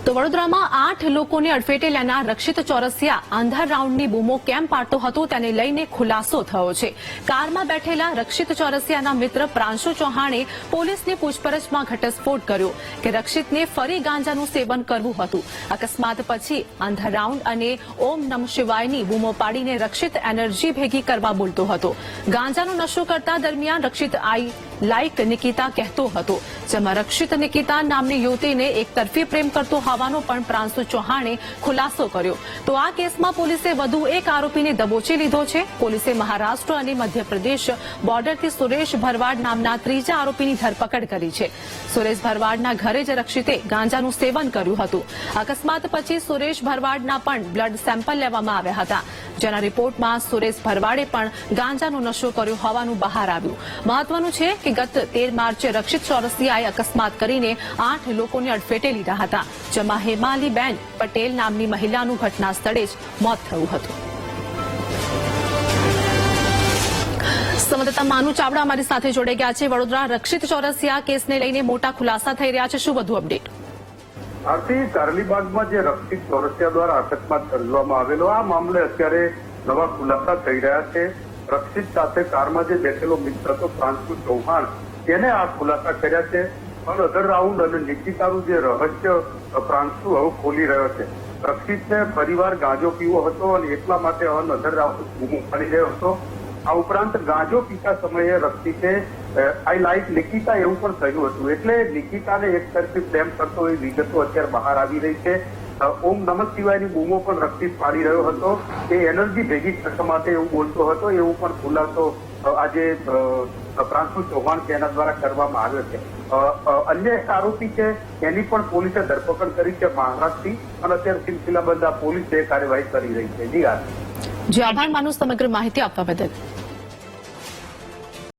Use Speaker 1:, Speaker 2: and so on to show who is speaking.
Speaker 1: તો વડોદરામાં 8 લોકોને અડફેટે લેનાર રક્ષિત ચોરસિયા આંધા રાઉન્ડની બૂમો કેમ પાડતો હતો તેને લઈને ખુલાસો થયો છે। કારમાં બેઠેલા રક્ષિત ચોરસિયાના મિત્ર પ્રાંશુ ચૌહાણે પોલીસની પૂછપરછમાં ઘટસ્ફોટ કર્યો કે રક્ષિતને ફરી ગાંજાનું સેવન કરવું હતું। અકસ્માત પછી આંધા રાઉન્ડ અને ઓમ નમઃ શિવાયની બૂમો પાડીને રક્ષિત એનર્જી ભેગી કરવા બોલતો હતો। ગાંજાનો નશો કરતા દરમિયાન રક્ષિત આઈ લાઇક નિકિતા કહેતો હતો, જેમાં રક્ષિત નિકિતા નામની યુવતીને એકતરફી પ્રેમ કરતો હોવાનો પણ પ્રાંશુ ચૌહાણે ખુલાસો કર્યો। તો આ કેસમાં પોલીસે વધુ એક આરોપીને દબોચી લીધો છે। પોલીસે મહારાષ્ટ્ર અને મધ્યપ્રદેશ બોર્ડરથી સુરેશ ભરવાડ નામના ત્રીજા આરોપીની ધરપકડ કરી છે। સુરેશ ભરવાડના ઘરે જ રક્ષિતે ગાંજાનું સેવન કર્યું હતું। અકસ્માત પછી સુરેશ ભરવાડના પણ બ્લડ સેમ્પલ લેવામાં આવ્યા હતા, જેના રિપોર્ટમાં સુરેશ ભરવાડે પણ ગાંજાનો નશો કર્યો હોવાનું બહાર આવ્યું। મહત્વનું છે કે ગત 13 માર્ચે રક્ષિત ચોરસિયાએ અકસ્માત કરીને 8 લોકોને અડફેટે લીધા હતા, જેમાં હેમાલીબેન પટેલ નામની મહિલાનું ઘટના સ્થળે જ મોત થયું હતું। સંવાદદાતા માનુ ચાવડા અમારી સાથે જોડાઈ ગયા છે। વડોદરા રક્ષિત ચોરસિયા કેસને લઈને મોટા ખુલાસા થઈ રહ્યા છે, શું વધુ અપડેટ?
Speaker 2: આરતી, કારલીબાગમાં જે રક્ષિત ચોરસિયા દ્વારા અકસ્માત સર્જવામાં આવેલો આ મામલે અત્યારે નવા ખુલાસા થઈ રહ્યા છે। રક્ષિત સાથે કારમાં જે બેઠેલો મિત્ર હતો પ્રાંશુ ચૌહાણ, તેને આ ખુલાસા કર્યા છે। અધર રાઉન્ડ અને નિકિતાનું જે રહસ્ય પ્રાંશુ હવે ખોલી રહ્યો છે। રક્ષિતને પરિવાર ગાંજો પીવો હતો અને એટલા માટે અધર રાઉન્ડ બૂમો પાડી રહ્યો હતો। આ ઉપરાંત ગાંજો પીતા સમયે રક્ષિતે આઈ લાઇક નિકિતા એવું પણ કહ્યું હતું, એટલે નિકિતાને એક તરફી પ્રેમ કરતો એ વિગતો અત્યારે બહાર આવી રહી છે। ઓમ નમઃ શિવાયની બૂમો પણ રક્ષિત પાડી રહ્યો હતો, એ એનર્જી ભેગી કરવા માટે એવું બોલતો હતો, એવું પણ ખુલાસો આજે પ્રાંશુ ચૌહાણ તેના દ્વારા કરવામાં આવ્યો છે। અન્ય એક આરોપી છે એની પણ પોલીસે ધરપકડ કરી છે મહારાષ્ટ્રથી, અને અત્યારે સિલસિલાબંધ આ પોલીસે કાર્યવાહી કરી રહી છે। જી
Speaker 1: આભાર માનું સમગ્ર માહિતી આપવા બદલ।